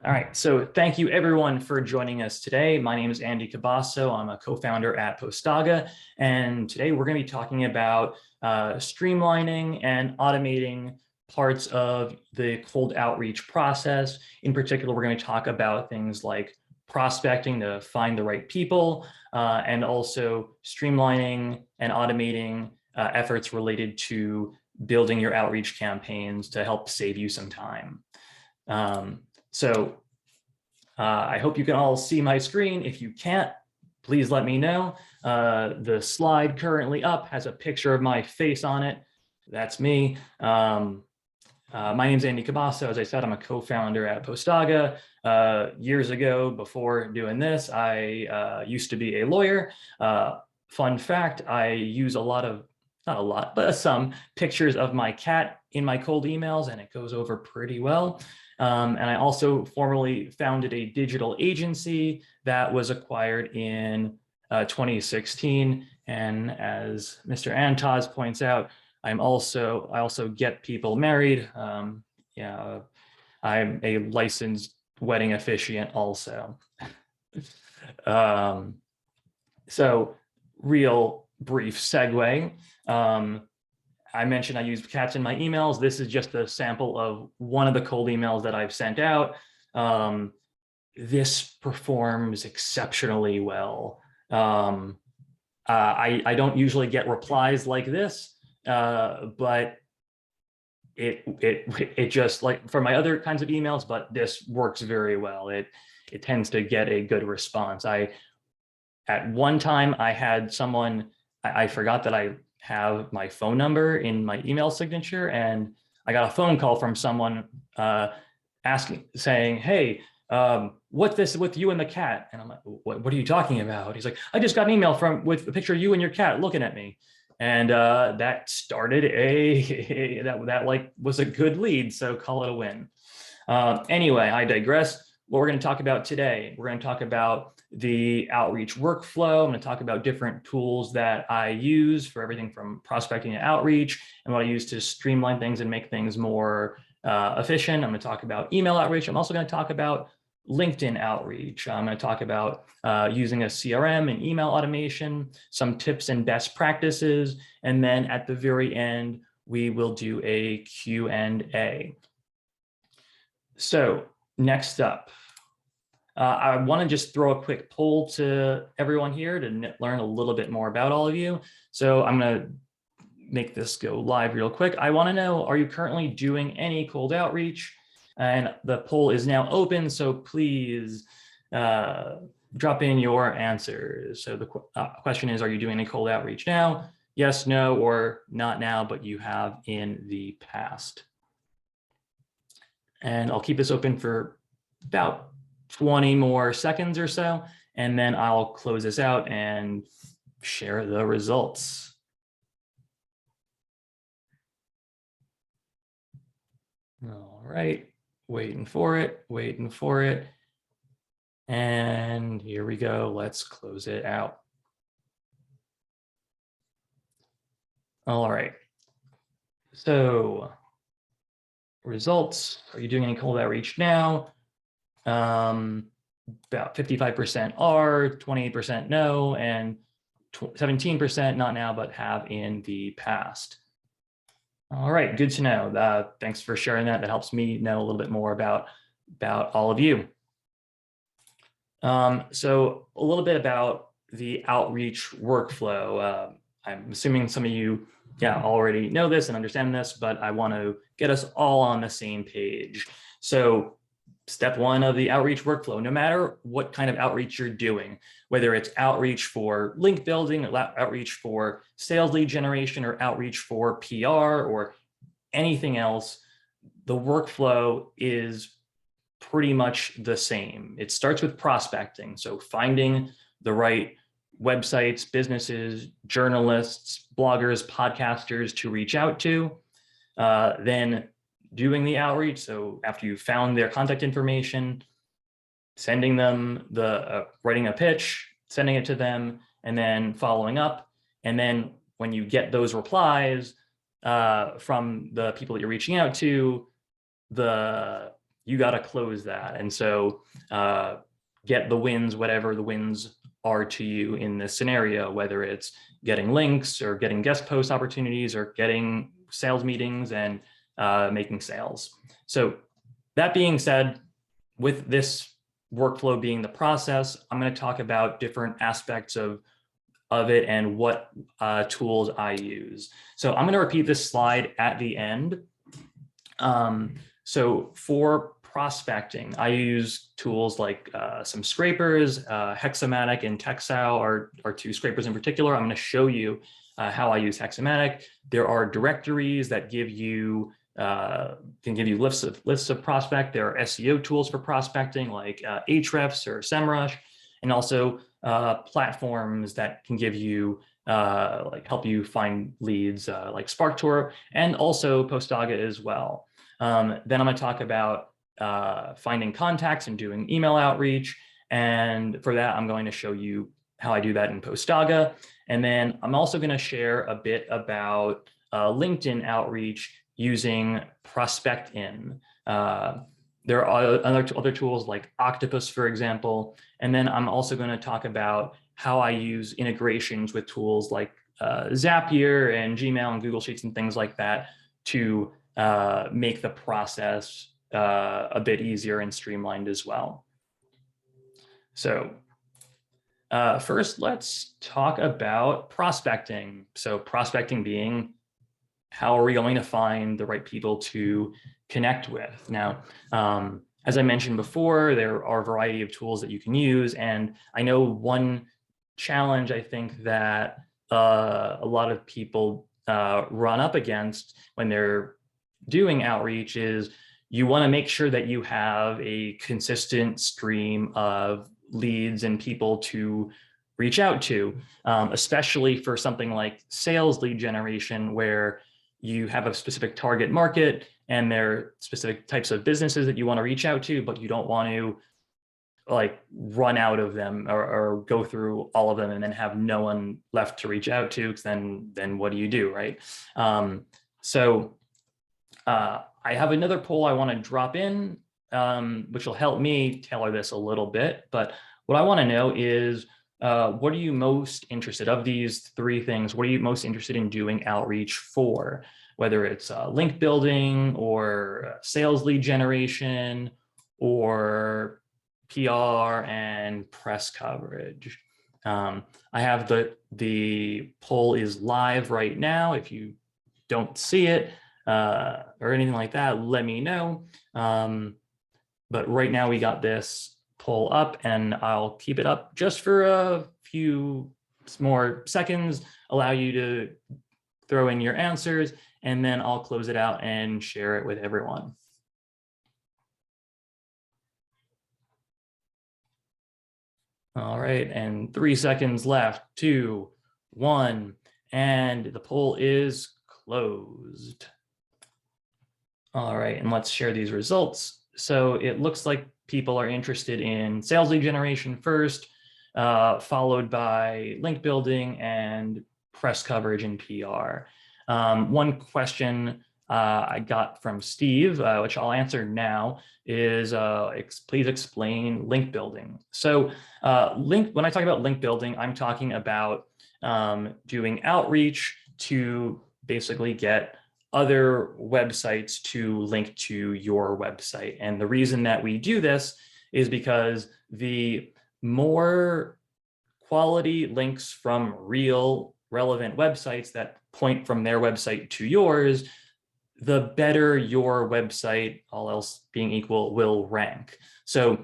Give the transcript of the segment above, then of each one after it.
All right, so thank you everyone for joining us today. My name is Andy Cabasso. I'm a co-founder at Postaga, and today we're going to be talking about streamlining and automating parts of the cold outreach process. In particular, we're going to talk about things like prospecting to find the right people, and also streamlining and automating efforts related to building your outreach campaigns to help save you some time. So I hope you can all see my screen. If you can't, please let me know. The slide currently up has a picture of my face on it. That's me. My name is Andy Cabasso. As I said, I'm a co-founder at Postaga. Years ago, before doing this, I used to be a lawyer. Fun fact, I use a lot of, not a lot, but some pictures of my cat in my cold emails, and it goes over pretty well. And I also formerly founded a digital agency that was acquired in 2016. And as Mr. Antaz points out, I also get people married. Yeah, I'm a licensed wedding officiant also. So real brief segue. I mentioned I use cats in my emails. This is just a sample of one of the cold emails that I've sent out. This performs exceptionally well. I don't usually get replies like this, but it just, like for my other kinds of emails, but this works very well. It tends to get a good response. At one time I had someone, I forgot that I have my phone number in my email signature, and I got a phone call from someone saying, hey, what's this with you and the cat? And I'm like, what are you talking about? He's like, I just got an email with a picture of you and your cat looking at me. And that started that like was a good lead, so call it a win. Anyway, I digress. What we're going to talk about today, we're going to talk about the outreach workflow. I'm going to talk about different tools that I use for everything from prospecting to outreach, and what I use to streamline things and make things more efficient. I'm going to talk about email outreach. I'm also going to talk about LinkedIn outreach. I'm going to talk about using a CRM and email automation, some tips and best practices, and then at the very end, we will do a Q&A. So next up, I want to just throw a quick poll to everyone here to learn a little bit more about all of you. So I'm going to make this go live real quick. I want to know, are you currently doing any cold outreach? And the poll is now open, so please drop in your answers. So the question is, are you doing any cold outreach now? Yes, no, or not now, but you have in the past. And I'll keep this open for about 20 more seconds or so, and then I'll close this out and share the results. All right, waiting for it. And here we go. Let's close it out. All right. So results, are you doing any cold outreach now? About 55% are, 28% no, and 17% not now, but have in the past. All right, good to know. Thanks for sharing that. That helps me know a little bit more about all of you. So a little bit about the outreach workflow. I'm assuming some of you already know this and understand this, but I want to get us all on the same page. So step one of the outreach workflow, no matter what kind of outreach you're doing, whether it's outreach for link building, outreach for sales lead generation, or outreach for PR or anything else, the workflow is pretty much the same. It starts with prospecting. So finding the right websites, businesses, journalists, bloggers, podcasters to reach out to, then doing the outreach. So after you found their contact information, sending them writing a pitch, sending it to them, and then following up. And then when you get those replies from the people that you're reaching out to, you got to close that. And so get the wins, whatever the wins are to you in this scenario, whether it's getting links or getting guest post opportunities or getting sales meetings and making sales. So that being said, with this workflow being the process, I'm going to talk about different aspects of it and what tools I use. So I'm going to repeat this slide at the end. So for prospecting, I use tools like some scrapers, Hexamatic and Texao are two scrapers in particular. I'm going to show you how I use Hexamatic. There are directories that give you can give you lists of prospect. There are SEO tools for prospecting like Ahrefs or SEMrush, and also platforms that can give you like help you find leads like SparkToro, and also Postaga as well. Then I'm going to talk about finding contacts and doing email outreach. And for that, I'm going to show you how I do that in Postaga. And then I'm also going to share a bit about LinkedIn outreach using Prospectin. There are other tools like Octopus, for example. And then I'm also going to talk about how I use integrations with tools like Zapier and Gmail and Google Sheets and things like that to make the process a bit easier and streamlined as well. So first, let's talk about prospecting. So prospecting being, how are we going to find the right people to connect with? Now, as I mentioned before, there are a variety of tools that you can use. And I know one challenge I think that a lot of people run up against when they're doing outreach is you want to make sure that you have a consistent stream of leads and people to reach out to, especially for something like sales lead generation, where you have a specific target market and there are specific types of businesses that you want to reach out to, but you don't want to like run out of them or go through all of them and then have no one left to reach out to, because then what do you do, right? I have another poll I want to drop in, which will help me tailor this a little bit. But what I want to know is, what are you most interested of these three things? What are you most interested in doing outreach for? Whether it's link building or sales lead generation or PR and press coverage. I have the poll is live right now. If you don't see it or anything like that, let me know. But right now we got this poll up, and I'll keep it up just for a few more seconds, allow you to throw in your answers, and then I'll close it out and share it with everyone. All right, and 3 seconds left, 2, 1, and the poll is closed. All right, and let's share these results. So it looks like people are interested in sales lead generation first, followed by link building and press coverage and PR. One question I got from Steve, which I'll answer now, is please explain link building. So when I talk about link building, I'm talking about doing outreach to basically get other websites to link to your website. And the reason that we do this is because the more quality links from real relevant websites that point from their website to yours, the better your website, all else being equal, will rank. So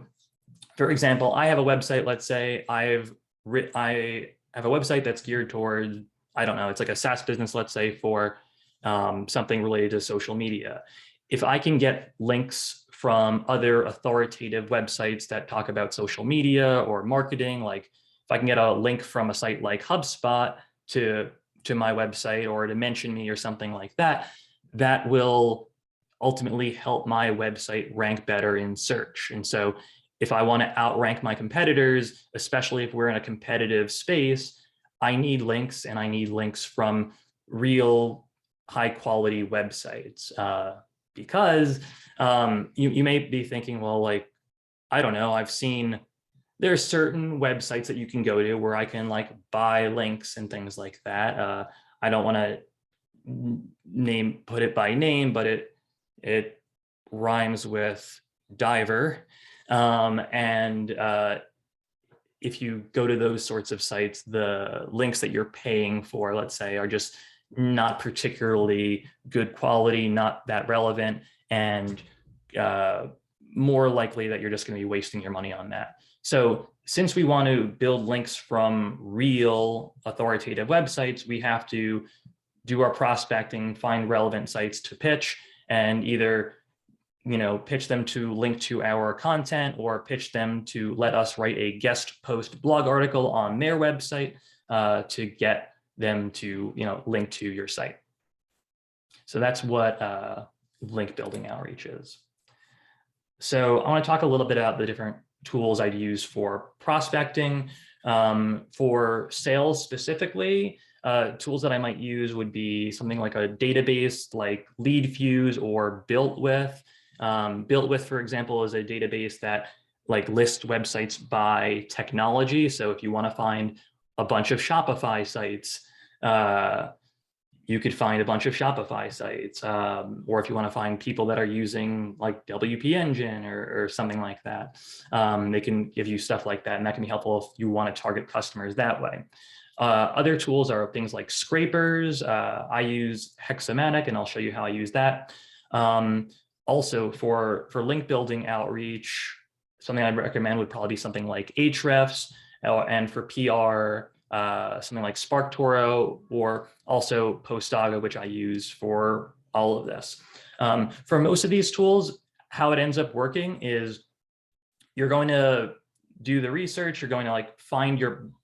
for example, I have a website, let's say I have a website that's geared towards, I don't know, it's like a SaaS business, let's say, for something related to social media. If I can get links from other authoritative websites that talk about social media or marketing, like if I can get a link from a site like HubSpot to my website or to mention me or something like that, that will ultimately help my website rank better in search. And so if I want to outrank my competitors, especially if we're in a competitive space, I need links, and I need links from real high quality websites, because You may be thinking, well, like, I don't know, I've seen there's certain websites that you can go to where I can like buy links and things like that. I don't want to put it by name, but it rhymes with diver. If you go to those sorts of sites, the links that you're paying for, let's say, are just not particularly good quality, not that relevant, and more likely that you're just going to be wasting your money on that. So since we want to build links from real authoritative websites, we have to do our prospecting, find relevant sites to pitch, and either pitch them to link to our content or pitch them to let us write a guest post blog article on their website to get them to link to your site. So that's what link building outreach is. So I want to talk a little bit about the different tools I'd use for prospecting. For sales specifically, tools that I might use would be something like a database like LeadFuse or BuiltWith. BuiltWith, for example, is a database that like lists websites by technology. So if you want to find a bunch of Shopify sites, you could find a bunch of Shopify sites. Or if you want to find people that are using like WP Engine or something like that, they can give you stuff like that. And that can be helpful if you want to target customers that way. Other tools are things like scrapers. I use Hexamatic, and I'll show you how I use that. Also, for link building outreach, something I'd recommend would probably be something like Ahrefs, and for PR, something like SparkToro, or also Postaga, which I use for all of this. For most of these tools, how it ends up working is you're going to do the research, you're going to like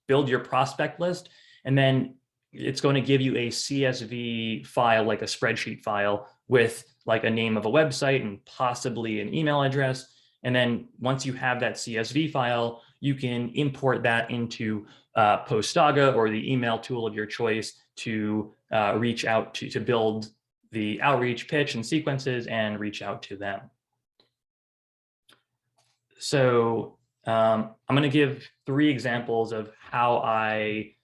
build your prospect list, and then it's going to give you a CSV file, like a spreadsheet file with like a name of a website and possibly an email address. And then once you have that CSV file, you can import that into Postaga or the email tool of your choice to reach out to build the outreach pitch and sequences and reach out to them. So I'm going to give 3 examples of how I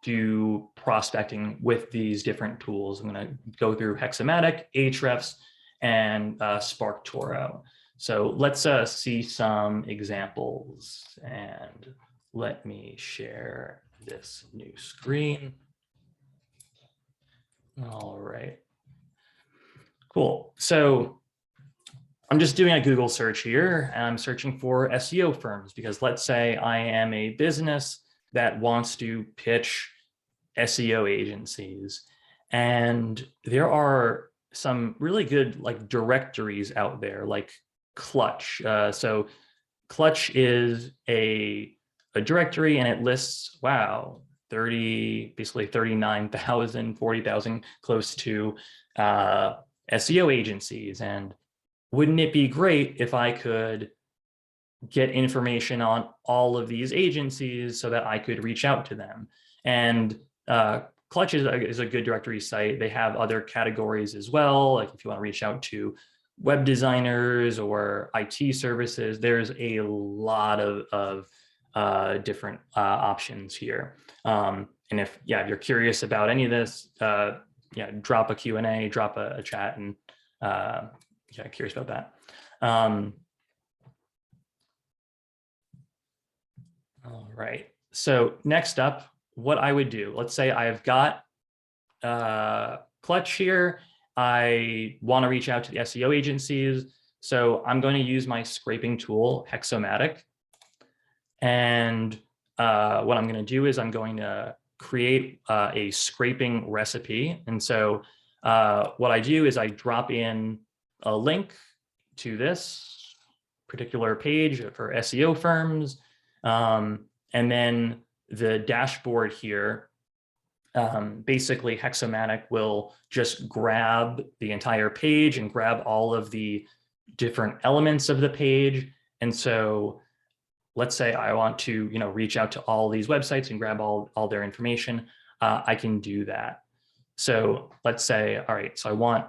do prospecting with these different tools. I'm going to go through Hexamatic, Ahrefs, and SparkToro. So let's see some examples, and let me share this new screen. All right, cool. So I'm just doing a Google search here, and I'm searching for SEO firms because let's say I am a business that wants to pitch SEO agencies. And there are some really good like directories out there like Clutch. So Clutch is a directory, and it lists, wow, basically 39,000, 40,000, close to SEO agencies. And wouldn't it be great if I could get information on all of these agencies so that I could reach out to them? And Clutch is a good directory site. They have other categories as well. Like if you want to reach out to web designers or IT services, there's a lot of different options here. And if you're curious about any of this, drop a Q&A, drop a chat, and curious about that. All right. So next up, what I would do, let's say I've got Clutch here. I want to reach out to the SEO agencies. So I'm going to use my scraping tool, Hexamatic. And what I'm going to do is I'm going to create a scraping recipe. And so what I do is I drop in a link to this particular page for SEO firms. And then the dashboard here, basically Hexamatic will just grab the entire page and grab all of the different elements of the page. And so let's say I want to reach out to all these websites and grab all their information. I can do that. So let's say, all right, so I want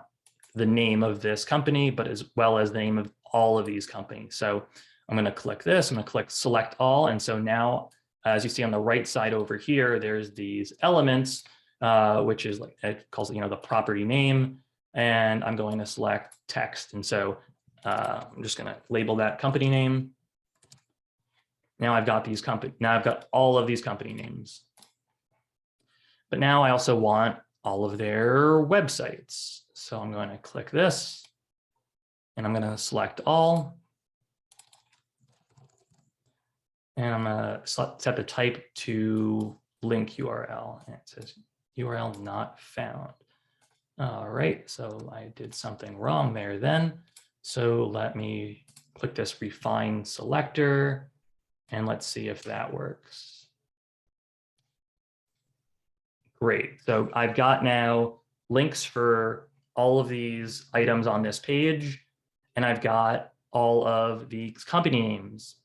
the name of this company, but as well as the name of all of these companies. So I'm going to click this, I'm going to click select all. And so now, as you see on the right side over here, there's these elements, which is like, it calls it, the property name. And I'm going to select text. And so I'm just going to label that company name. Now I've got all of these company names. But now I also want all of their websites. So I'm going to click this and I'm going to select all. And I'm going to set the type to link URL. And it says URL not found. All right, so I did something wrong there then. So let me click this refine selector and let's see if that works. Great, so I've got now links for all of these items on this page, and I've got all of these company names.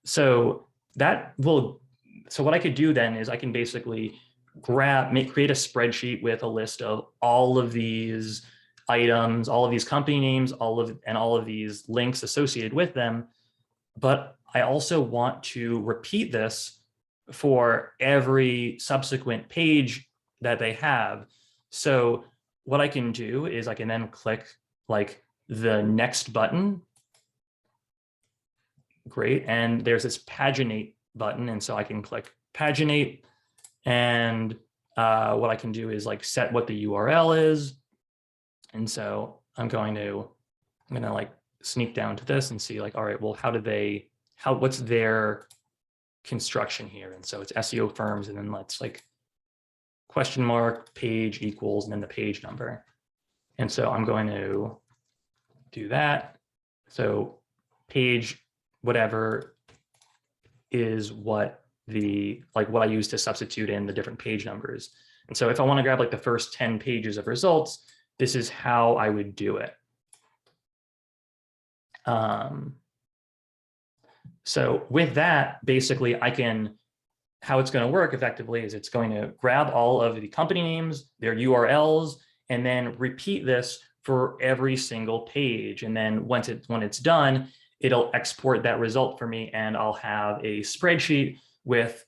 So what I could do then is I can basically create a spreadsheet with a list of all of these items, all of these company names, all of these links associated with them. But I also want to repeat this for every subsequent page that they have. So what I can do is I can then click like the next button. Great. And there's this paginate button. And so I can click paginate. And what I can do is like set what the URL is. And so I'm going to like sneak down to this and see like, all right, well, what's their construction here? And so it's SEO Firms, and then let's like question mark page equals, and then the page number. And so I'm going to do that. So page whatever is what I use to substitute in the different page numbers. And so if I want to grab like the first 10 pages of results, this is how I would do it. So with that, basically how it's going to work effectively is it's going to grab all of the company names, their URLs, and then repeat this for every single page. And then when it's done, it'll export that result for me, and I'll have a spreadsheet with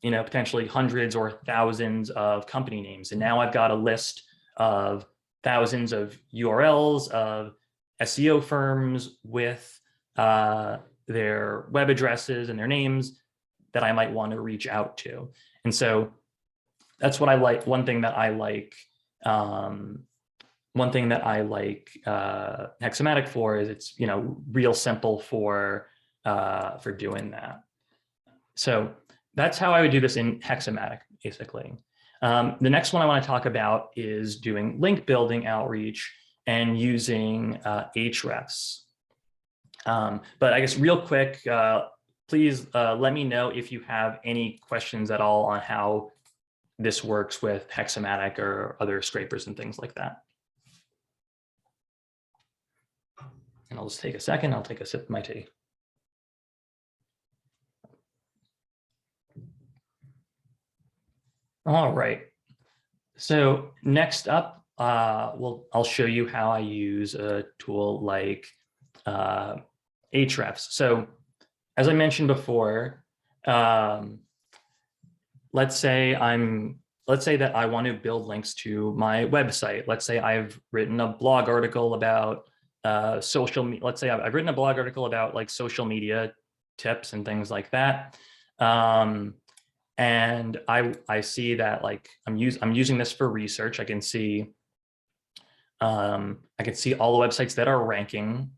potentially hundreds or thousands of company names. And now I've got a list of thousands of URLs of SEO firms with their web addresses and their names that I might want to reach out to. And so that's what I like. One thing that I like Hexamatic for is it's real simple for doing that. So that's how I would do this in Hexamatic, basically. The next one I want to talk about is doing link building outreach and using Ahrefs. But I guess real quick, please let me know if you have any questions at all on how this works with Hexamatic or other scrapers and things like that. And I'll just take a second. I'll take a sip of my tea. All right. So next up, I'll show you how I use a tool like Ahrefs. So as I mentioned before, let's say that I want to build links to my website. Let's say I've written a blog article about social media. Let's say I've written a blog article about like social media tips and things like that. And I see that like I'm using this for research. I can see all the websites that are ranking.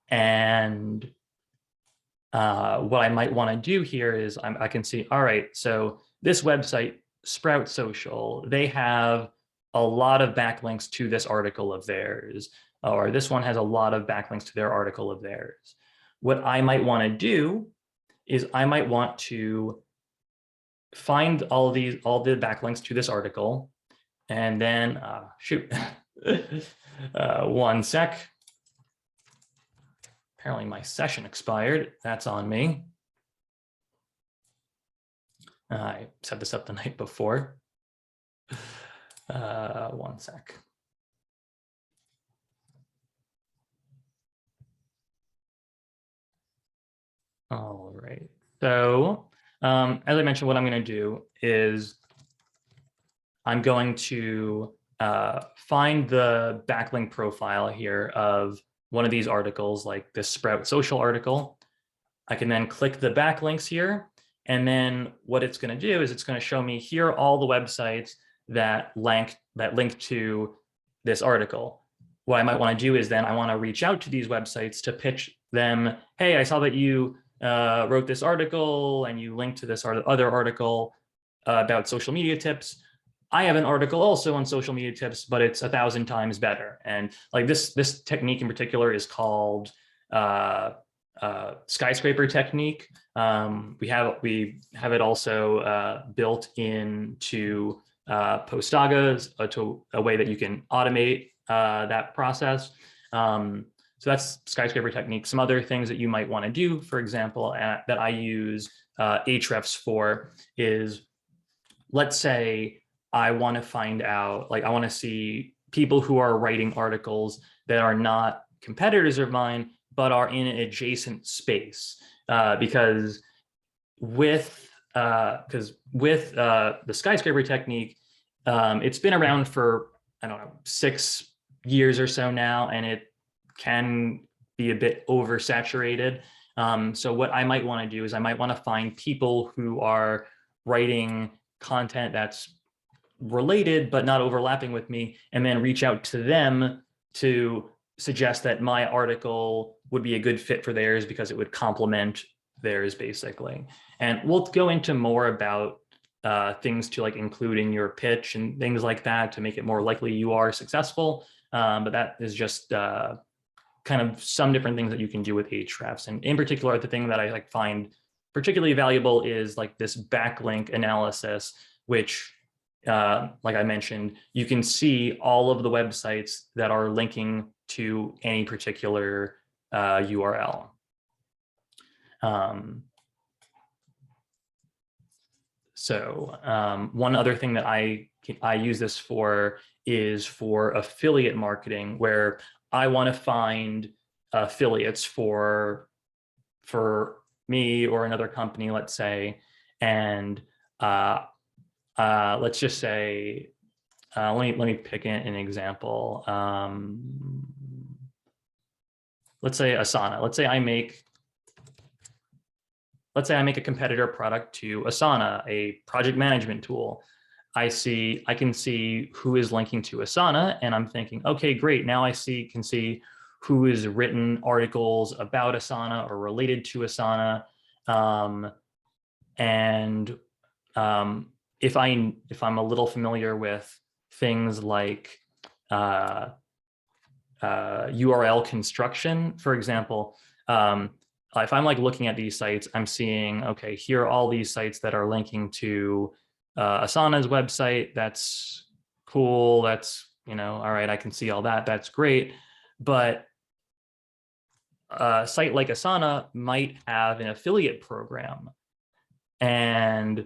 And what I might want to do here is I can see, all right, so this website, Sprout Social, they have a lot of backlinks to this article of theirs, or this one has a lot of backlinks to their article of theirs. What I might want to do is I might want to find all the backlinks to this article, and then one sec. Apparently my session expired. That's on me. I set this up the night before. One sec. All right. So as I mentioned, what I'm going to do is I'm going to find the backlink profile here of one of these articles, like this Sprout Social article. I can then click the backlinks here. And then what it's going to do is it's going to show me here all the websites that link to this article. What I might want to do is then I want to reach out to these websites to pitch them. Hey, I saw that you wrote this article and you linked to this other article about social media tips. I have an article also on social media tips, but it's 1,000 times better. And like this technique in particular is called skyscraper technique. We have it also built into Postaga to a way that you can automate that process. So that's skyscraper technique. Some other things that you might want to do, for example, that I use Ahrefs for is, let's say I want to find out, like I want to see people who are writing articles that are not competitors of mine, but are in an adjacent space. Because with the skyscraper technique, it's been around for, I don't know, 6 years or so now, and it can be a bit oversaturated. So what I might want to do is I might want to find people who are writing content that's related but not overlapping with me, and then reach out to them to suggest that my article would be a good fit for theirs because it would complement theirs, basically. And we'll go into more about things to like include in your pitch and things like that to make it more likely you are successful. But that is just kind of some different things that you can do with Ahrefs. And in particular, the thing that I like find particularly valuable is like this backlink analysis, which like I mentioned, you can see all of the websites that are linking to any particular URL. One other thing that I use this for is for affiliate marketing, where I want to find affiliates for me or another company, let's say, and let's just say, let me pick an example. Let's say Asana. Let's say I make a competitor product to Asana, a project management tool. I can see who is linking to Asana, and I'm thinking, okay, great. Now I can see who has written articles about Asana or related to Asana. If I'm a little familiar with things like URL construction, for example, if I'm like looking at these sites, I'm seeing, okay, here are all these sites that are linking to Asana's website. That's cool. That's, all right, I can see all that. That's great. But a site like Asana might have an affiliate program. And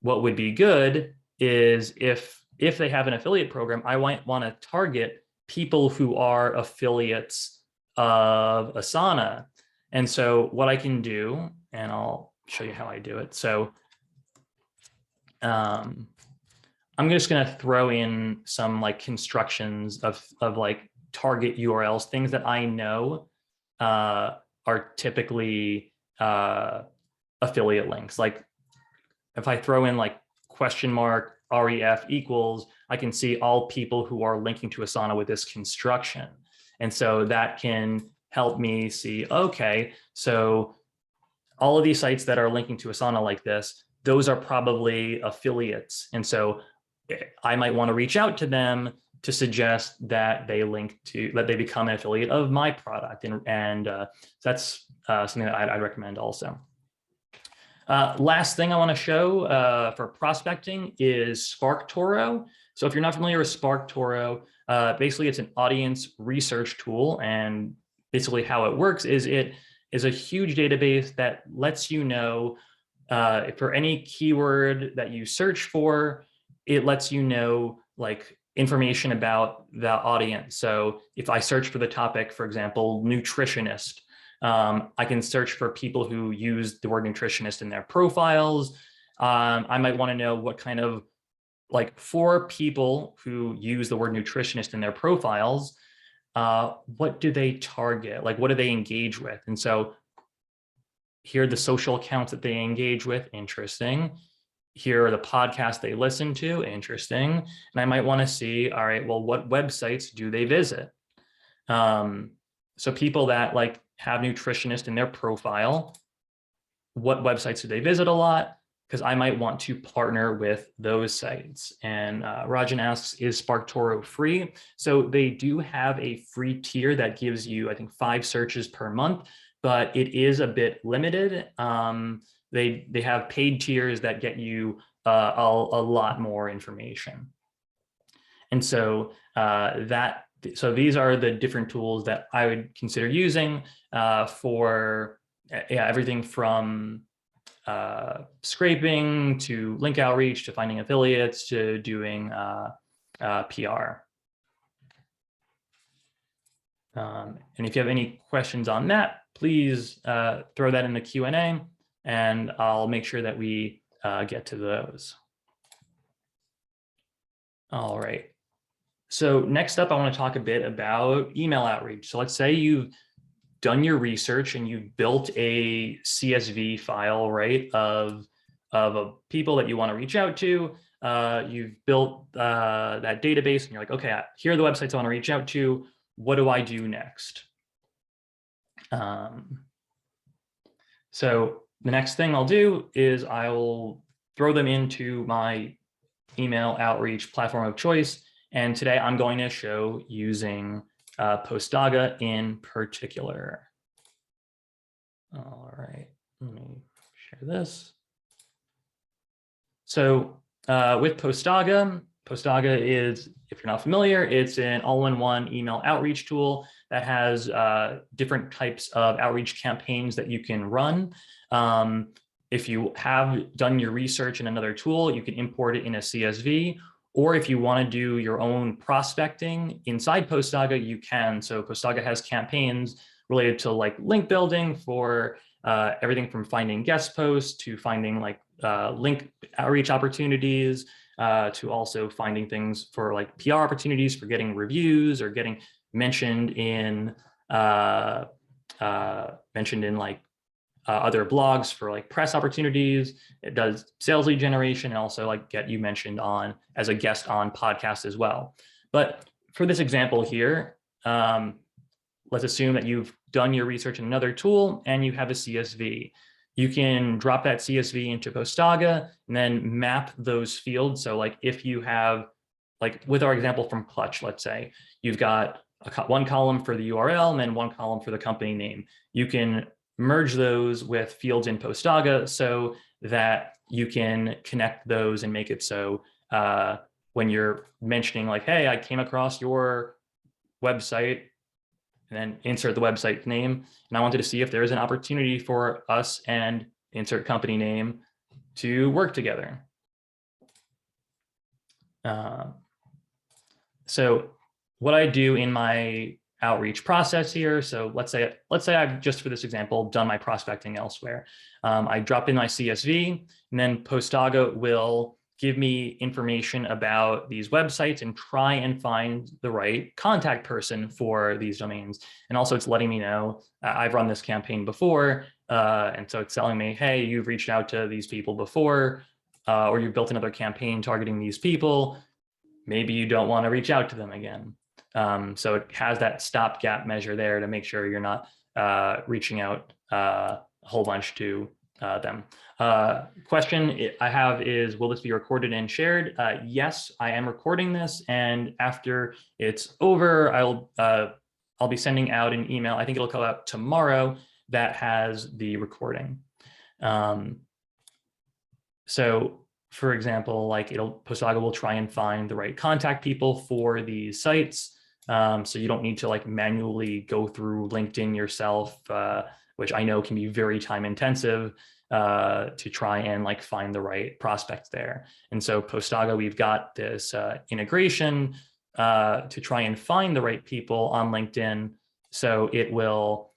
what would be good is if they have an affiliate program, I might want to target people who are affiliates of Asana. And so what I can do, and I'll show you how I do it. So I'm just going to throw in some like constructions of like target URLs, things that I know are typically affiliate links. Like if I throw in like $ref equals, I can see all people who are linking to Asana with this construction. And so that can help me see, okay, so all of these sites that are linking to Asana like this, those are probably affiliates. And so I might want to reach out to them to suggest that they become an affiliate of my product. And that's something that I'd recommend also. Last thing I want to show for prospecting is SparkToro. So if you're not familiar with SparkToro, basically it's an audience research tool. And basically how it works is it is a huge database that lets you know for any keyword that you search for, it lets you know like information about the audience. So if I search for the topic, for example, nutritionist, I can search for people who use the word nutritionist in their profiles. I might want to know what kind of, like, for people who use the word nutritionist in their profiles, what do they target? Like, what do they engage with? And so here are the social accounts that they engage with. Interesting. Here are the podcasts they listen to. Interesting. And I might want to see, all right, well, what websites do they visit? So people that like have nutritionist in their profile, what websites do they visit a lot? Because I might want to partner with those sites. And Rajan asks, is SparkToro free? So they do have a free tier that gives you, I think, 5 searches per month, but it is a bit limited. They have paid tiers that get you a lot more information. And so so these are the different tools that I would consider using for everything from scraping to link outreach to finding affiliates to doing PR. And if you have any questions on that, please throw that in the Q&A and I'll make sure that we get to those. All right. So next up, I want to talk a bit about email outreach. So let's say you've done your research and you've built a CSV file, right, of people that you want to reach out to. You've built that database and you're like, okay, here are the websites I want to reach out to. What do I do next? So the next thing I'll do is I will throw them into my email outreach platform of choice. And today I'm going to show using Postaga in particular. All right, let me share this. So with Postaga, Postaga is, if you're not familiar, it's an all-in-one email outreach tool that has different types of outreach campaigns that you can run. If you have done your research in another tool, you can import it in a CSV. Or if you want to do your own prospecting inside Postaga, you can. So Postaga has campaigns related to like link building for everything from finding guest posts to finding like link outreach opportunities to also finding things for like PR opportunities for getting reviews or getting mentioned in like other blogs for like press opportunities. It does sales lead generation and also like get you mentioned on as a guest on podcasts as well. But for this example here, let's assume that you've done your research in another tool and you have a CSV. You can drop that CSV into Postaga and then map those fields. So like if you have, like with our example from Clutch, let's say, you've got one column for the URL and then one column for the company name. You can merge those with fields in Postaga so that you can connect those and make it so when you're mentioning like, hey, I came across your website, and then insert the website name, and I wanted to see if there is an opportunity for us and insert company name to work together. So what I do in my outreach process here. So let's say I've just for this example done my prospecting elsewhere. I drop in my CSV and then Postaga will give me information about these websites and try and find the right contact person for these domains. And also it's letting me know I've run this campaign before. And so it's telling me, hey, you've reached out to these people before, or you've built another campaign targeting these people. Maybe you don't want to reach out to them again. So it has that stopgap measure there to make sure you're not reaching out a whole bunch to them. Question I have is, will this be recorded and shared? Yes, I am recording this, and after it's over, I'll be sending out an email. I think it'll go out tomorrow that has the recording. So for example, like Postaga will try and find the right contact people for these sites. So you don't need to like manually go through LinkedIn yourself, which I know can be very time intensive to try and like find the right prospects there. And so Postaga, we've got this integration to try and find the right people on LinkedIn. So it will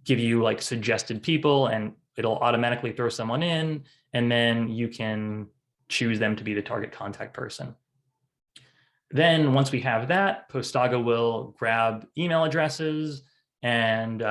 give you like suggested people, and it'll automatically throw someone in, and then you can choose them to be the target contact person. Then once we have that, Postaga will grab email addresses and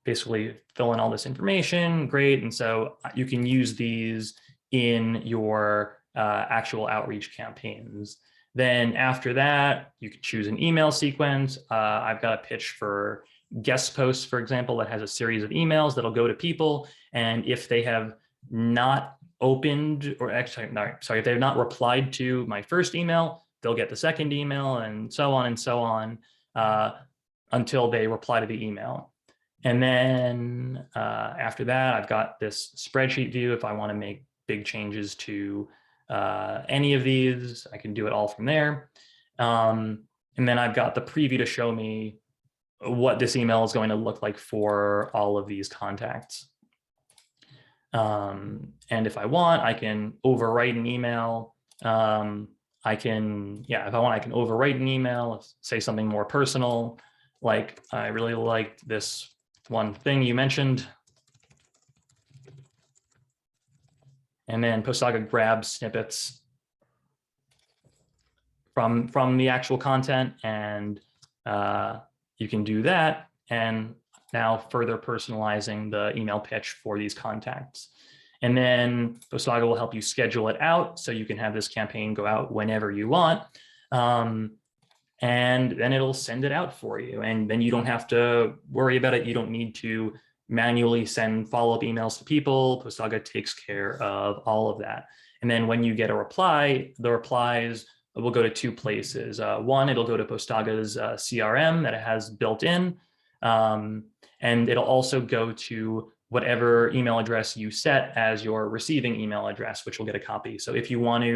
basically fill in all this information. Great. And so you can use these in your actual outreach campaigns. Then after that, you can choose an email sequence. I've got a pitch for guest posts, for example, that has a series of emails that'll go to people. And if they have not opened, or actually, no, sorry, if they have not replied to my first email, they'll get the second email, and so on until they reply to the email. And then after that, I've got this spreadsheet view. If I want to make big changes to any of these, I can do it all from there. And then I've got the preview to show me what this email is going to look like for all of these contacts. And if I want, I can overwrite an email. If I want, I can overwrite an email, say something more personal, like I really liked this one thing you mentioned. And then Postaga grabs snippets from the actual content, and you can do that. And now further personalizing the email pitch for these contacts. And then Postaga will help you schedule it out so you can have this campaign go out whenever you want. And then it'll send it out for you. And then you don't have to worry about it. You don't need to manually send follow-up emails to people. Postaga takes care of all of that. And then when you get a reply, the replies will go to two places. One, it'll go to Postaga's CRM that it has built in. And it'll also go to whatever email address you set as your receiving email address, which will get a copy. So if you want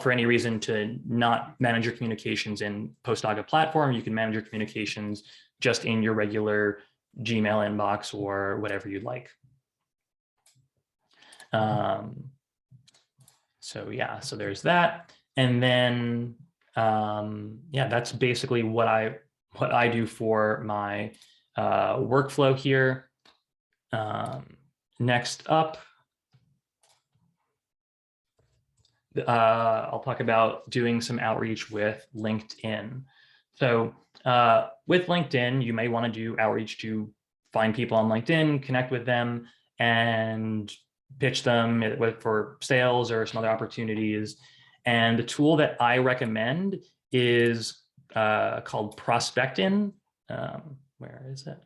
for any reason to not manage your communications in Postaga platform, you can manage your communications just in your regular Gmail inbox or whatever you'd like. So yeah, so there's that. And then, yeah, that's basically what I do for my workflow here. Next up, I'll talk about doing some outreach with LinkedIn. So with LinkedIn, you may want to do outreach to find people on LinkedIn, connect with them, and pitch them for sales or some other opportunities. And the tool that I recommend is called Prospectin. Where is it?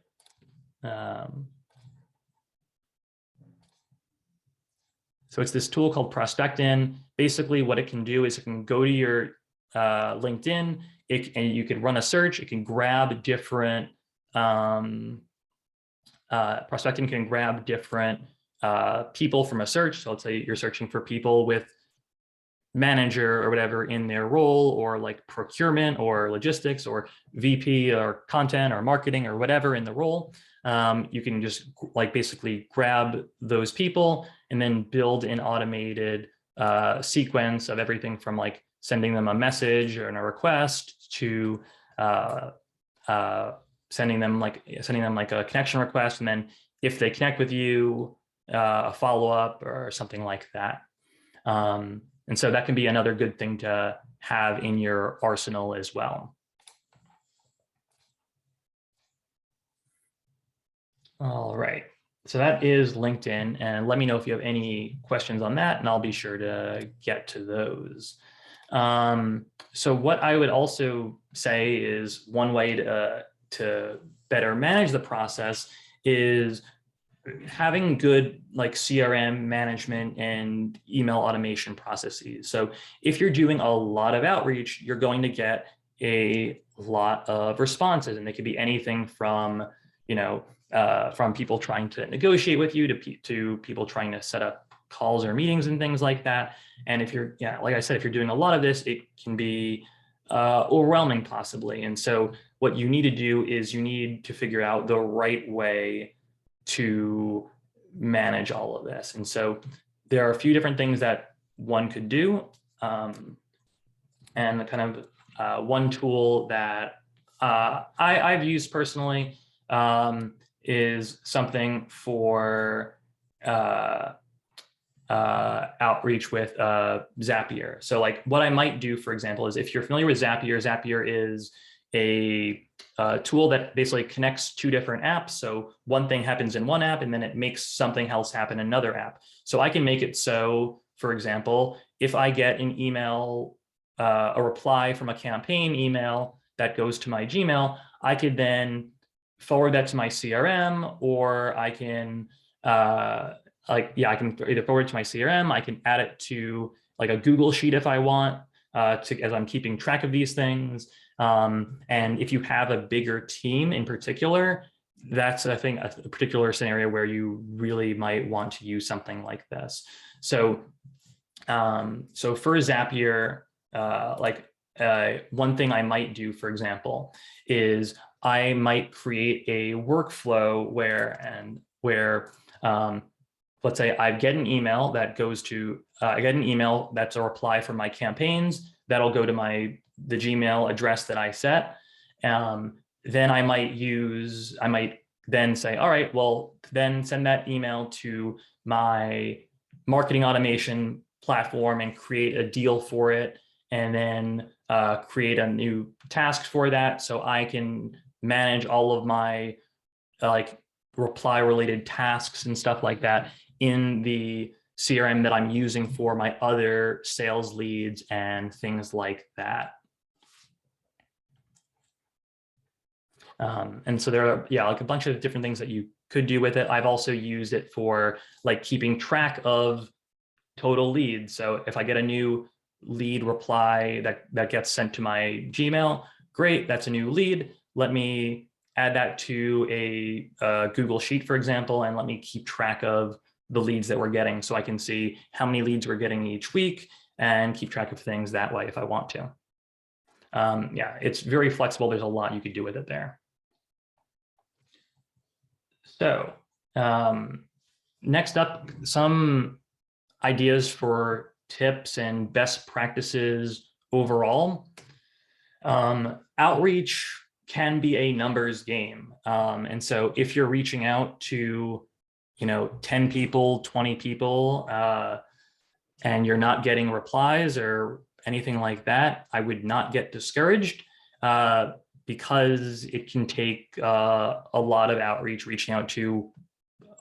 So it's this tool called Prospectin. Basically, what it can do is it can go to your LinkedIn, and you can run a search. It can grab different, Prospectin can grab different people from a search. So let's say you're searching for people with manager or whatever in their role, or like procurement or logistics or VP or content or marketing or whatever in the role. You can just like basically grab those people and then build an automated sequence of everything from like sending them a message or a request to sending them like a connection request, and then if they connect with you, a follow-up or something like that. And so that can be another good thing to have in your arsenal as well. All right, so that is LinkedIn, and let me know if you have any questions on that, and I'll be sure to get to those. So what I would also say is one way to better manage the process is having good like CRM management and email automation processes. So if you're doing a lot of outreach, you're going to get a lot of responses, and they could be anything from, from people trying to negotiate with you to people trying to set up calls or meetings and things like that. And if you're, like I said, if you're doing a lot of this, it can be overwhelming possibly. And so what you need to do is you need to figure out the right way to manage all of this. And so there are a few different things that one could do. And kind of one tool that I've used personally is something for outreach with Zapier. So like what I might do, for example, is if you're familiar with Zapier, Zapier is a tool that basically connects two different apps. So one thing happens in one app and then it makes something else happen in another app. So I can make it so, for example, if I get an email, a reply from a campaign email that goes to my Gmail, I could then forward that to my CRM, or I can I can either forward it to my CRM, I can add it to like a Google Sheet if I want, as I'm keeping track of these things. And if you have a bigger team in particular, that's, I think, a particular scenario where you really might want to use something like this. So, so for Zapier, one thing I might do, for example, is I might create a workflow where let's say I get an email that goes to, I get an email that's a reply from my campaigns that'll go to the Gmail address that I set. Then I might then say, all right, well, then send that email to my marketing automation platform and create a deal for it, and then create a new task for that so I can manage all of my reply related tasks and stuff like that in the CRM that I'm using for my other sales leads and things like that. And so there are, like a bunch of different things that you could do with it. I've also used it for like keeping track of total leads. So if I get a new lead reply that gets sent to my Gmail, great, that's a new lead. Let me add that to a Google Sheet, for example, and let me keep track of the leads that we're getting so I can see how many leads we're getting each week and keep track of things that way if I want to. It's very flexible. There's a lot you could do with it there. So next up, some ideas for tips and best practices overall. Outreach can be a numbers game. And so if you're reaching out to, 10 people, 20 people, and you're not getting replies or anything like that, I would not get discouraged because it can take a lot of outreach, reaching out to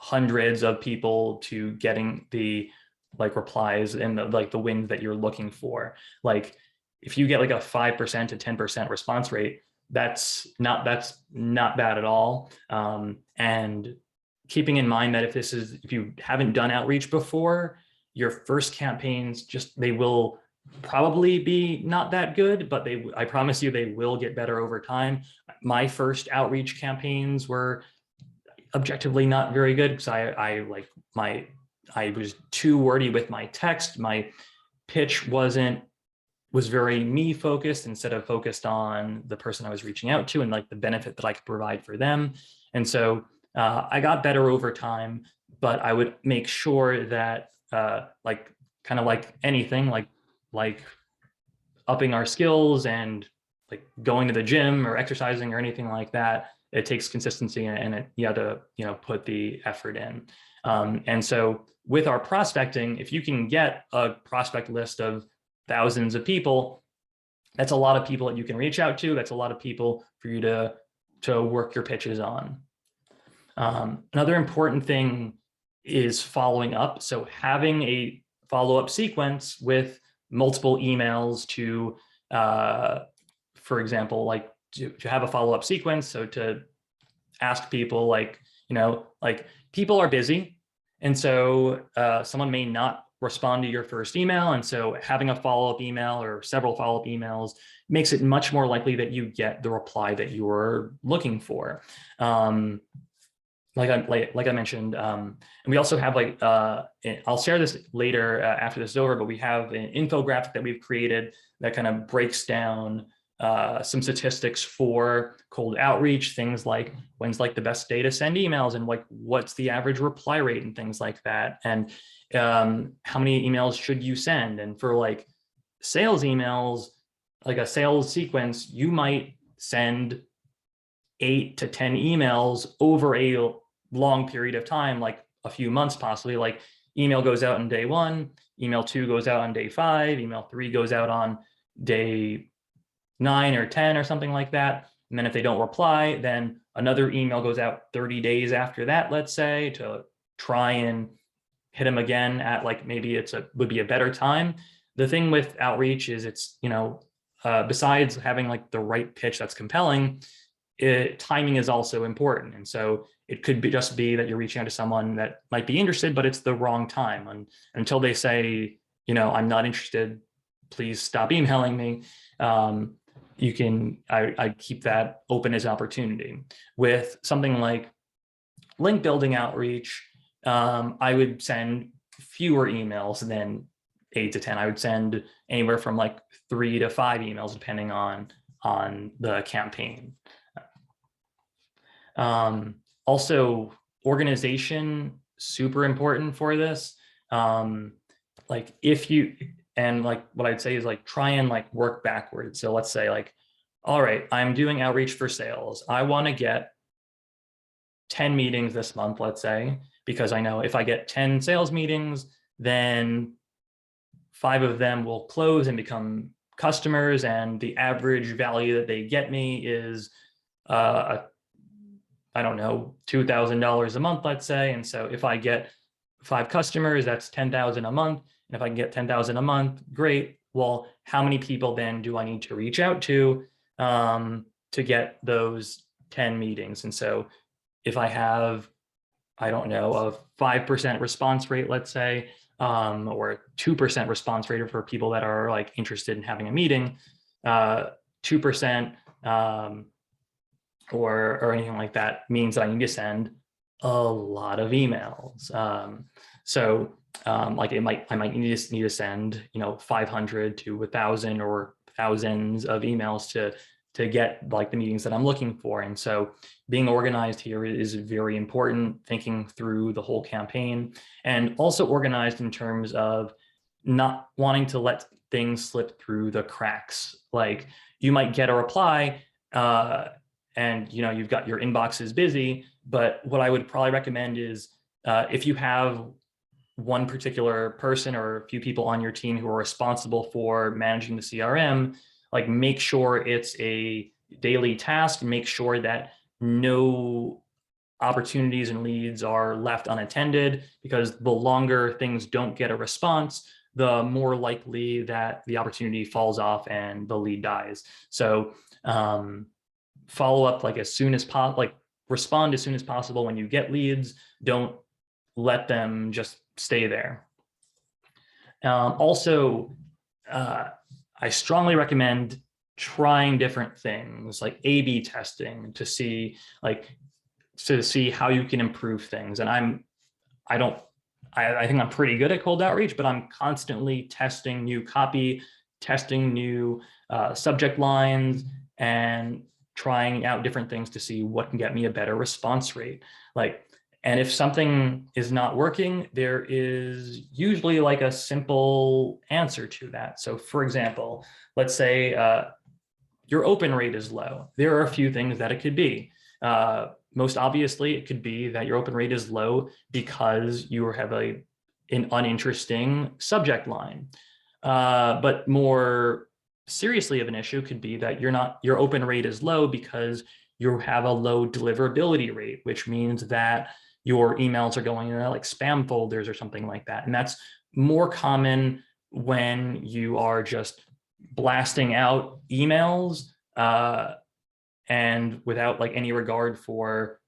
hundreds of people to getting the replies and the wins that you're looking for. Like if you get like a 5% to 10% response rate, that's not bad at all. And keeping in mind that if you haven't done outreach before, your first campaigns they will probably be not that good, but I promise you they will get better over time. My first outreach campaigns were objectively not very good because I was too wordy with my text. My pitch was very me focused instead of focused on the person I was reaching out to and like the benefit that I could provide for them. And so I got better over time, but I would make sure that kind of like anything, like upping our skills and like going to the gym or exercising or anything like that, it takes consistency and you have to, put the effort in. And so with our prospecting, if you can get a prospect list of thousands of people, that's a lot of people that you can reach out to. That's a lot of people for you to work your pitches on. Another important thing is following up. So having a follow-up sequence with multiple emails to, for example, to have a follow-up sequence. So to ask people people are busy. And so someone may not respond to your first email. And so having a follow-up email or several follow-up emails makes it much more likely that you get the reply that you're looking for. Like I mentioned, and we also have I'll share this later after this is over, but we have an infographic that we've created that kind of breaks down some statistics for cold outreach, things like when's the best day to send emails and what's the average reply rate and things like that. And how many emails should you send? And for sales emails, like a sales sequence, you might send 8 to 10 emails over a long period of time, like a few months possibly. Like email goes out on day 1, email 2 goes out on day 5, email 3 goes out on day 9 or 10 or something like that. And then if they don't reply, then another email goes out 30 days after that, let's say, to try and hit them again at like, maybe would be a better time. The thing with outreach is it's, besides having like the right pitch that's compelling, timing is also important. And so it could be just be that you're reaching out to someone that might be interested, but it's the wrong time. And until they say, I'm not interested, please stop emailing me. I keep that open as opportunity. With something like link building outreach, I would send fewer emails than 8 to 10. I would send anywhere from like 3 to 5 emails, depending on the campaign. Also, organization, super important for this. Like what I'd say is like, try and like work backwards. So let's say like, all right, I'm doing outreach for sales. I want to get 10 meetings this month, let's say, because I know if I get 10 sales meetings, then 5 of them will close and become customers. And the average value that they get me is, I don't know, $2,000 a month, let's say. And so if I get 5 customers, that's 10,000 a month. And if I can get 10,000 a month, great. Well, how many people then do I need to reach out to get those 10 meetings? And so if I have, I don't know, a 5% response rate, let's say, or 2% response rate for people that are like interested in having a meeting, 2%, or anything like that means that I need to send a lot of emails. Like I might need to send 500 to 1,000 or thousands of emails to get like the meetings that I'm looking for. And so being organized here is very important, thinking through the whole campaign, and also organized in terms of not wanting to let things slip through the cracks. Like you might get a reply, and you've got your inbox is busy, but what I would probably recommend is if you have one particular person or a few people on your team who are responsible for managing the CRM, like make sure it's a daily task, make sure that no opportunities and leads are left unattended, because the longer things don't get a response, the more likely that the opportunity falls off and the lead dies. So follow up like as soon as possible, like respond as soon as possible when you get leads. Don't let them just stay there. Also, I strongly recommend trying different things like A/B testing to see how you can improve things. And I think I'm pretty good at cold outreach, but I'm constantly testing new copy, testing new subject lines, and trying out different things to see what can get me a better response rate. And if something is not working, there is usually like a simple answer to that. So for example, let's say your open rate is low. There are a few things that it could be. Most obviously, it could be that your open rate is low because you have an uninteresting subject line. But more seriously of an issue could be that your open rate is low because you have a low deliverability rate, which means that your emails are going into like spam folders or something like that. And that's more common when you are just blasting out emails and without like any regard for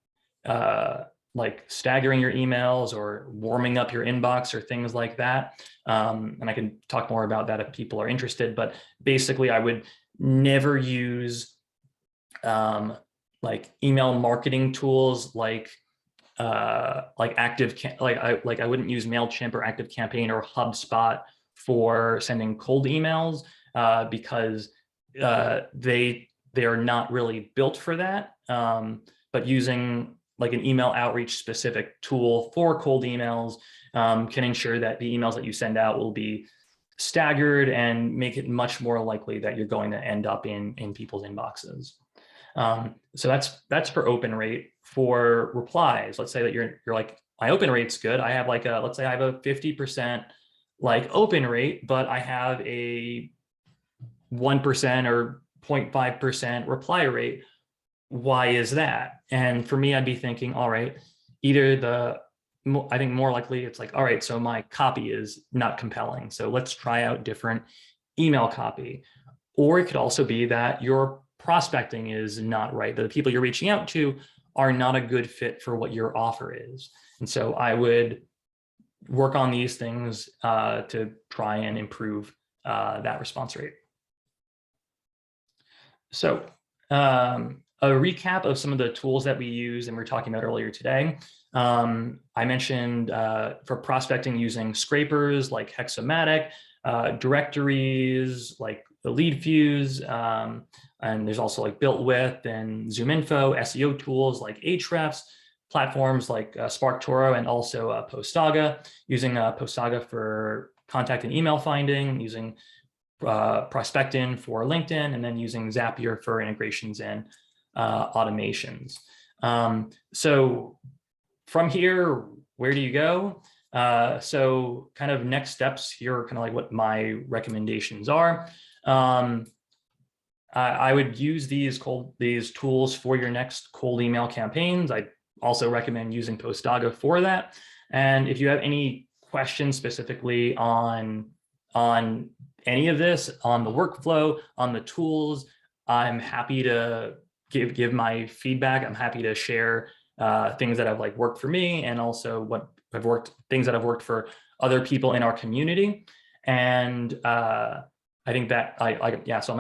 like staggering your emails or warming up your inbox or things like that. And I can talk more about that if people are interested, but basically I would never use like email marketing tools like I wouldn't use MailChimp or ActiveCampaign or HubSpot for sending cold emails because they are not really built for that. But using like an email outreach specific tool for cold emails can ensure that the emails that you send out will be staggered and make it much more likely that you're going to end up in people's inboxes. So that's for open rate. For replies, let's say that you're like, my open rate's good. I have like let's say I have a 50% like open rate, but I have a 1% or 0.5% reply rate. Why is that? And for me, I'd be thinking, all right, either I think more likely it's like, all right, so my copy is not compelling. So let's try out different email copy. Or it could also be that your prospecting is not right. The people you're reaching out to are not a good fit for what your offer is. And so I would work on these things to try and improve that response rate. So a recap of some of the tools that we use and we're talking about earlier today. I mentioned for prospecting using scrapers like Hexomatic, directories like the lead fuse, and there's also like Built With and ZoomInfo, SEO tools like Ahrefs, platforms like SparkToro, and also Postaga, using Postaga for contact and email finding, using Prospectin for LinkedIn, and then using Zapier for integrations and automations. So from here, where do you go? So kind of next steps here are kind of like what my recommendations are. I would use these tools for your next cold email campaigns. I also recommend using Postaga for that. And if you have any questions specifically on any of this, on the workflow, on the tools, I'm happy to give my feedback. I'm happy to share things that have like worked for me, and also things that have worked for other people in our community. And I think that so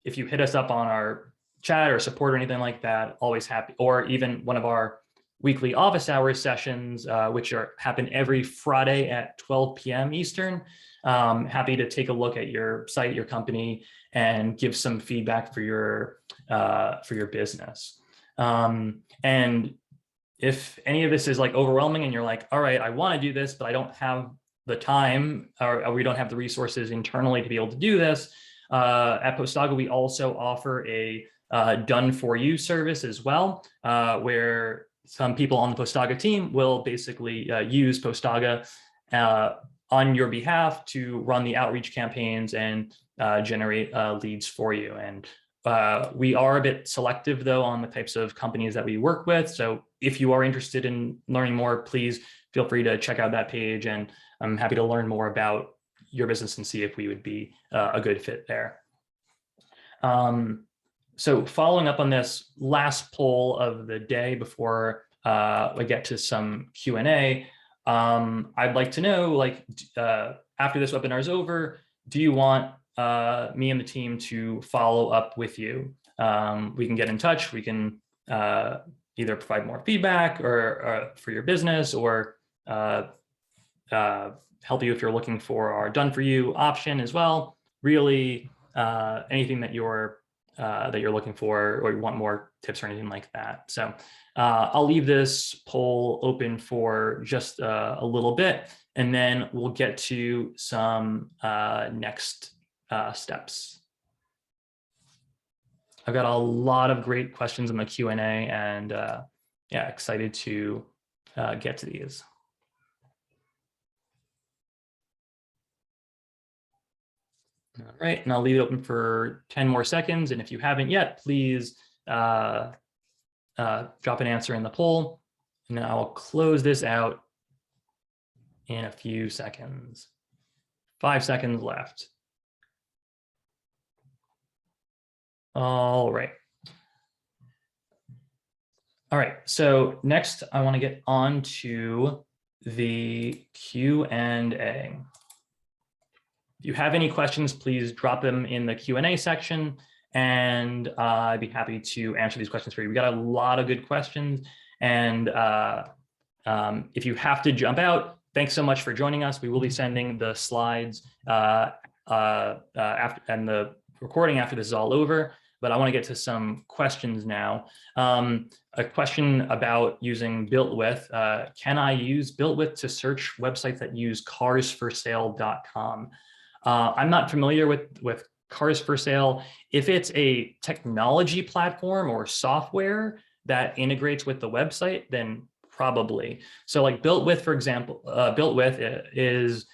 if you hit us up on our chat or support or anything like that, always happy, or even one of our weekly office hours sessions, which happen every Friday at 12 p.m. Eastern. Happy to take a look at your site, your company, and give some feedback for your business. And if any of this is like overwhelming and you're like, all right, I want to do this, but I don't have the time, or we don't have the resources internally to be able to do this, at Postaga, we also offer a done for you service as well, where some people on the Postaga team will basically use Postaga on your behalf to run the outreach campaigns and generate leads for you. And we are a bit selective though on the types of companies that we work with. So if you are interested in learning more, please feel free to check out that page, and I'm happy to learn more about your business and see if we would be a good fit there. So following up on this last poll of the day before we get to some Q&A, I'd like to know, like, after this webinar is over, do you want me and the team to follow up with you? We can get in touch. We can either provide more feedback or for your business, or help you if you're looking for our done for you option as well. Really, anything that you're looking for, or you want more tips or anything like that. So I'll leave this poll open for just a little bit, and then we'll get to some next steps. I've got a lot of great questions in the Q&A, and yeah, excited to get to these. All right, and I'll leave it open for 10 more seconds. And if you haven't yet, please drop an answer in the poll, and then I'll close this out in a few seconds. 5 seconds left. All right. All right, so next I want to get on to the Q&A. If you have any questions, please drop them in the Q&A section, and I'd be happy to answer these questions for you. We got a lot of good questions, and if you have to jump out, thanks so much for joining us. We will be sending the slides after, and the recording after this is all over, but I want to get to some questions now. A question about using Built With. Can I use Built With to search websites that use carsforsale.com? I'm not familiar with cars for sale. If it's a technology platform or software that integrates with the website, then probably. So like Built With, for example, Built With is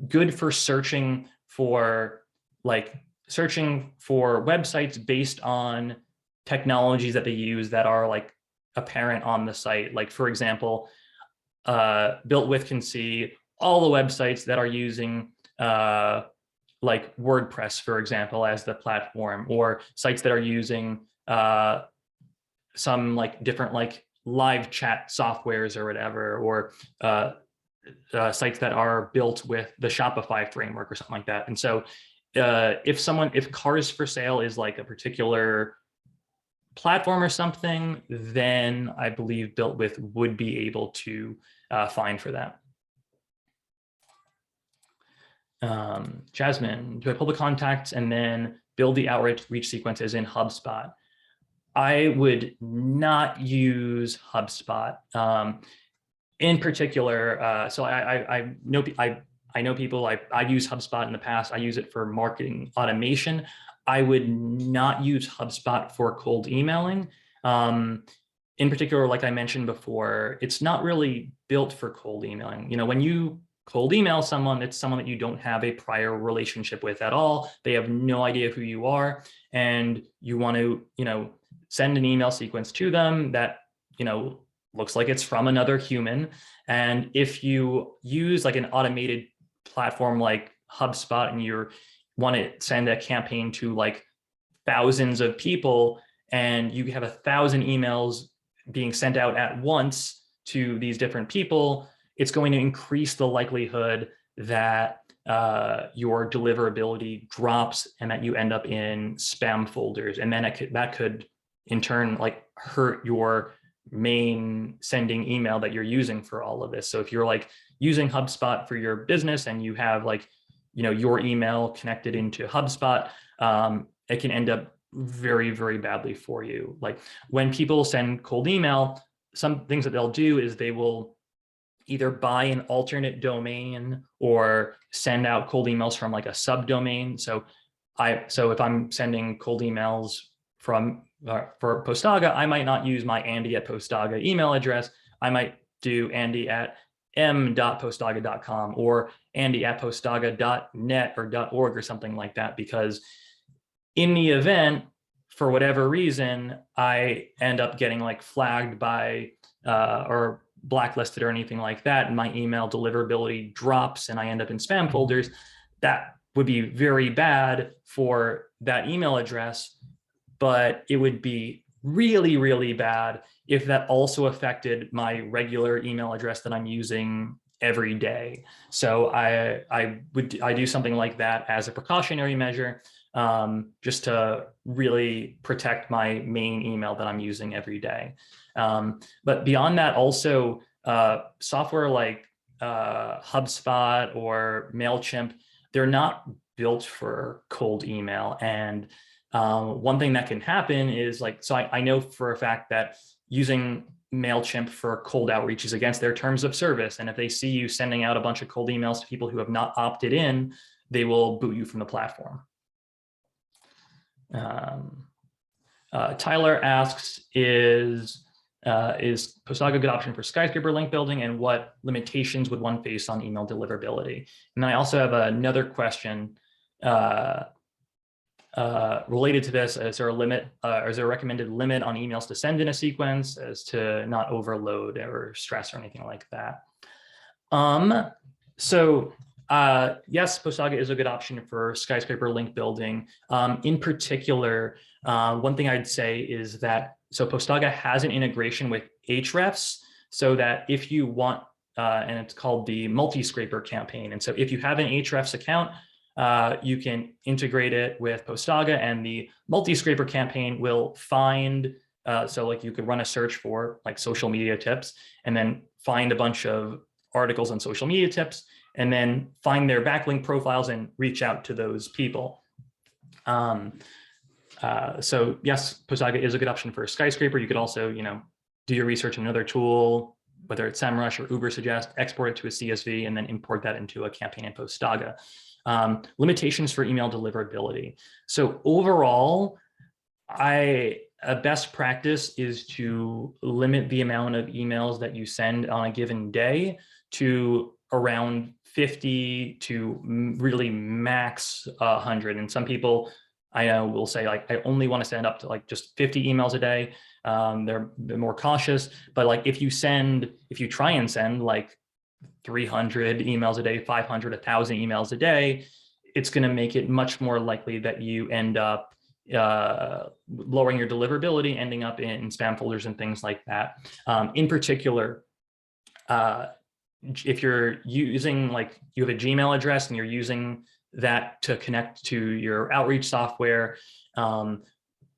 good for searching for websites based on technologies that they use that are like apparent on the site. Like for example, Built With can see all the websites that are using like WordPress, for example, as the platform, or sites that are using some like different like live chat softwares or whatever, or sites that are built with the Shopify framework or something like that. And so if cars for sale is like a particular platform or something, then I believe Built With would be able to find for that. Jasmine, do I pull the contacts and then build the outreach sequences in HubSpot? I would not use HubSpot. In particular, so I know people. I use HubSpot in the past. I use it for marketing automation. I would not use HubSpot for cold emailing. In particular, like I mentioned before, it's not really built for cold emailing. You know, when you cold email someone, it's someone that you don't have a prior relationship with at all. They have no idea who you are, and you want to, send an email sequence to them that, looks like it's from another human. And if you use like an automated platform like HubSpot and you want to send a campaign to like thousands of people, and you have 1,000 emails being sent out at once to these different people, it's going to increase the likelihood that your deliverability drops and that you end up in spam folders. And then that could in turn like hurt your main sending email that you're using for all of this. So if you're like using HubSpot for your business and you have like, your email connected into HubSpot, it can end up very, very badly for you. Like when people send cold email, some things that they'll do is they will either buy an alternate domain or send out cold emails from like a subdomain. So if I'm sending cold emails for Postaga, I might not use my Andy@Postaga email address. I might do Andy@m.postaga.com or Andy@postaga.net or .org or something like that, because in the event, for whatever reason, I end up getting like flagged by or blacklisted or anything like that, and my email deliverability drops and I end up in spam folders, that would be very bad for that email address. But it would be really, really bad if that also affected my regular email address that I'm using every day. So I do something like that as a precautionary measure, just to really protect my main email that I'm using every day. But beyond that, also software like HubSpot or MailChimp, they're not built for cold email. And one thing that can happen is like, so I know for a fact that using MailChimp for cold outreach is against their terms of service. And if they see you sending out a bunch of cold emails to people who have not opted in, they will boot you from the platform. Tyler asks, is Postaga a good option for skyscraper link building, and what limitations would one face on email deliverability? And then I also have another question related to this. Is there a limit, or is there a recommended limit on emails to send in a sequence as to not overload or stress or anything like that? Yes, Postaga is a good option for skyscraper link building. In particular, one thing I'd say is that, so Postaga has an integration with Ahrefs, so that if you want, and it's called the multi-scraper campaign. And so if you have an Ahrefs account, you can integrate it with Postaga, and the multi-scraper campaign will find, so like you could run a search for like social media tips and then find a bunch of articles on social media tips, and then find their backlink profiles and reach out to those people. So yes, Postaga is a good option for a skyscraper. You could also, do your research in another tool, whether it's SEMrush or Ubersuggest, export it to a CSV, and then import that into a campaign in Postaga. Limitations for email deliverability. So overall, a best practice is to limit the amount of emails that you send on a given day to around 50 to really max 100. And some people I know will say like, I only want to send up to like just 50 emails a day. They're more cautious, but like if you try and send like 300 emails a day, 500, 1,000 emails a day, it's going to make it much more likely that you end up lowering your deliverability, ending up in spam folders and things like that. In particular, if you're using like you have a Gmail address and you're using that to connect to your outreach software,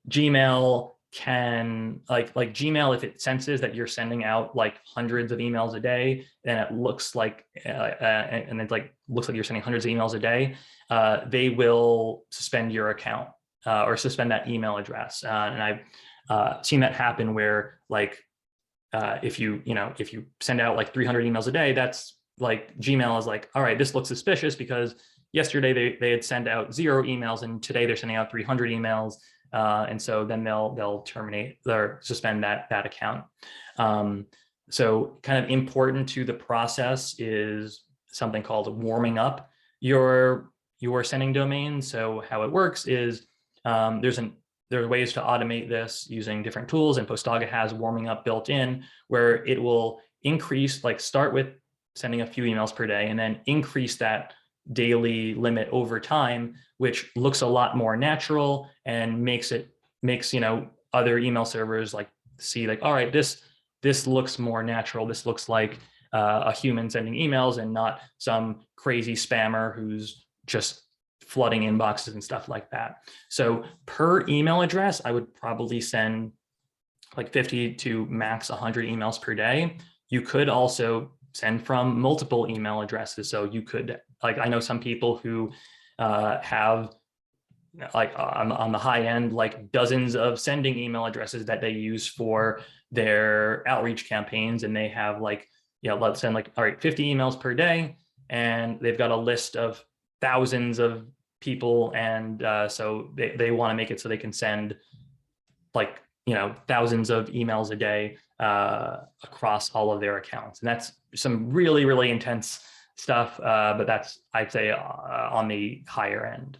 Gmail can like Gmail, if it senses that you're sending out like hundreds of emails a day, and it looks like and it like looks like you're sending hundreds of emails a day, they will suspend your account or suspend that email address. And I've seen that happen where like if you send out like 300 emails a day, that's like Gmail is like, all right, this looks suspicious because yesterday they had sent out 0 emails and today they're sending out 300 emails. And so then they'll terminate or suspend that account. So kind of important to the process is something called warming up your sending domain. So how it works is there are ways to automate this using different tools, and Postaga has warming up built in where it will increase, like start with sending a few emails per day and then increase that daily limit over time, which looks a lot more natural and makes other email servers like see like, all right, this looks more natural. This looks like a human sending emails and not some crazy spammer who's just flooding inboxes and stuff like that. So per email address, I would probably send like 50 to max 100 emails per day. You could also send from multiple email addresses. So you could, like, I know some people who have like on the high end, like dozens of sending email addresses that they use for their outreach campaigns. And they have like, let's send like, all right, 50 emails per day. And they've got a list of thousands of people. And so they want to make it so they can send like, thousands of emails a day across all of their accounts. And that's some really, really intense stuff. But that's, I'd say, on the higher end.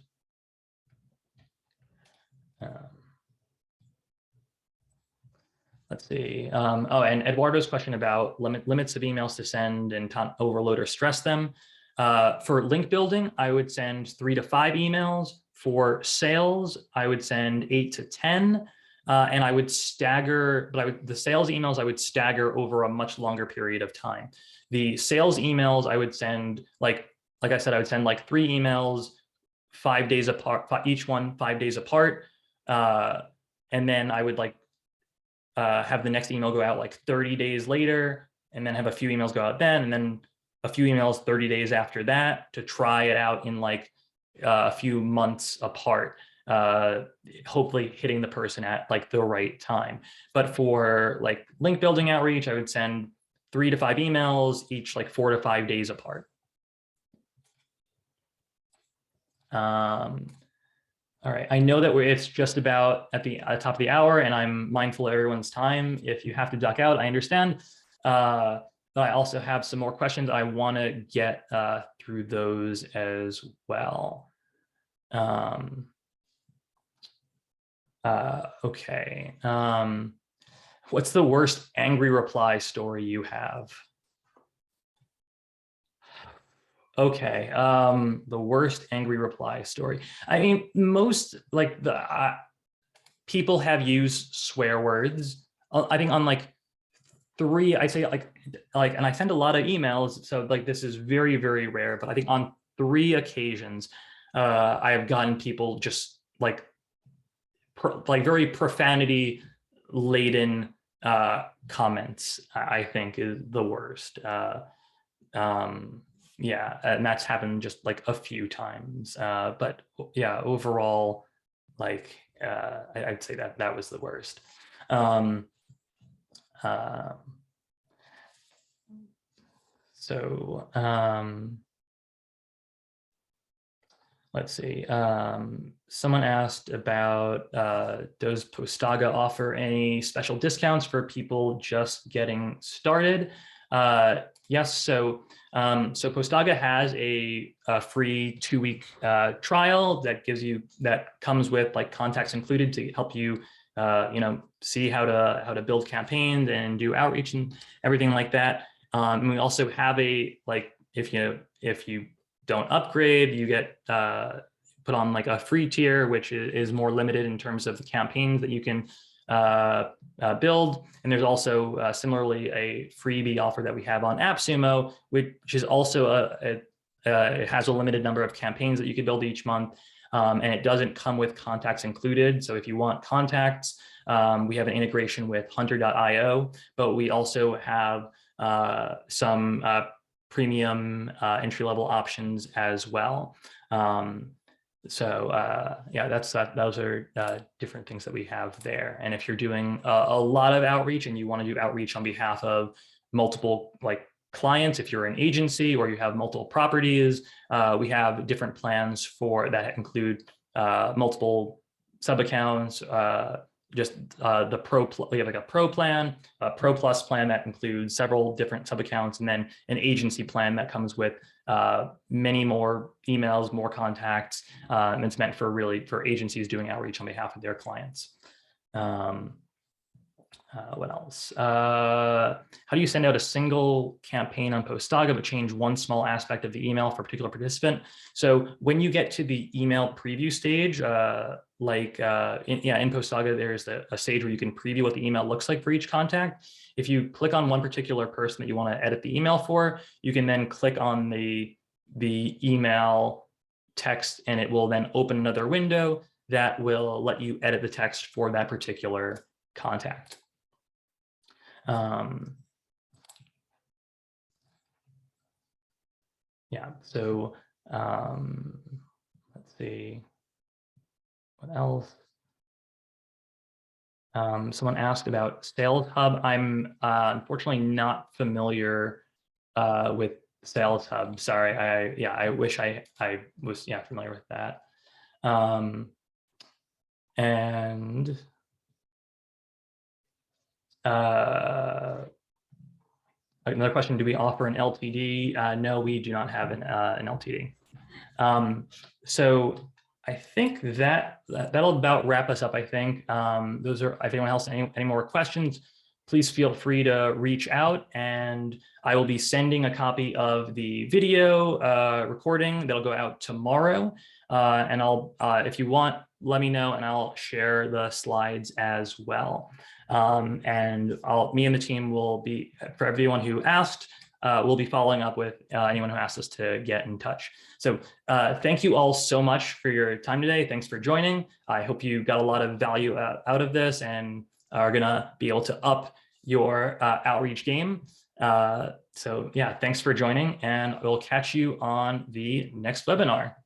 Let's see. Oh, and Eduardo's question about limits of emails to send and overload or stress them. For link building, I would send 3 to 5 emails. For sales, I would send 8 to 10. And I would stagger, but the sales emails I would stagger over a much longer period of time. The sales emails I would send, like I said, I would send like 3 emails 5 days apart, each one 5 days apart. And then I would like have the next email go out like 30 days later, and then have a few emails go out then, and then a few emails 30 days after that to try it out in like a few months apart, hopefully hitting the person at like the right time. But for like link building outreach, I would send 3 to 5 emails each like 4 to 5 days apart. All right, I know that it's just about at the top of the hour, and I'm mindful of everyone's time. If you have to duck out, I understand. But I also have some more questions. I want to get through those as well. Okay. What's the worst angry reply story you have? Okay, the worst angry reply story. I mean, most like people have used swear words. I think on like 3, I'd say like, and I send a lot of emails, so like this is very, very rare. But I think on 3 occasions, I have gotten people just like very profanity laden comments. I think is the worst. Yeah, and that's happened just like a few times. But yeah, overall, like I'd say that was the worst. let's see. Someone asked about, does Postaga offer any special discounts for people just getting started? Yes. So Postaga has a free 2-week trial that comes with like contacts included to help you, see how to build campaigns and do outreach and everything like that. And we also have if you don't upgrade, you get put on like a free tier, which is more limited in terms of the campaigns that you can build. And there's also similarly a freebie offer that we have on AppSumo, which is also it has a limited number of campaigns that you can build each month. And it doesn't come with contacts included. So if you want contacts, we have an integration with hunter.io, but we also have some premium entry-level options as well. Yeah, those are different things that we have there. And if you're doing a lot of outreach and you want to do outreach on behalf of multiple clients, if you're an agency or you have multiple properties, we have different plans that include multiple sub-accounts, the pro, we have like a pro plan, a pro plus plan that includes several different sub-accounts, and then an agency plan that comes with many more emails, more contacts, and it's meant for agencies doing outreach on behalf of their clients. What else? How do you send out a single campaign on Postaga but change one small aspect of the email for a particular participant? So when you get to the email preview stage, in Postaga, there's a stage where you can preview what the email looks like for each contact. If you click on one particular person that you want to edit the email for, you can then click on the email text, and it will then open another window that will let you edit the text for that particular contact. Yeah, so let's see, what else? Someone asked about Sales Hub. I'm unfortunately not familiar with Sales Hub. Sorry, I wish I was familiar with that. And another question, do we offer an LTD? No, we do not have an LTD. So I think that'll about wrap us up, I think. Those are, if anyone else any more questions, please feel free to reach out, and I will be sending a copy of the video recording that'll go out tomorrow. And if you want, let me know and I'll share the slides as well. And me and the team will be, for everyone who asked, we'll be following up with anyone who asked us to get in touch. So thank you all so much for your time today. Thanks for joining. I hope you got a lot of value out of this and are gonna be able to up your outreach game. So yeah, thanks for joining, and we'll catch you on the next webinar.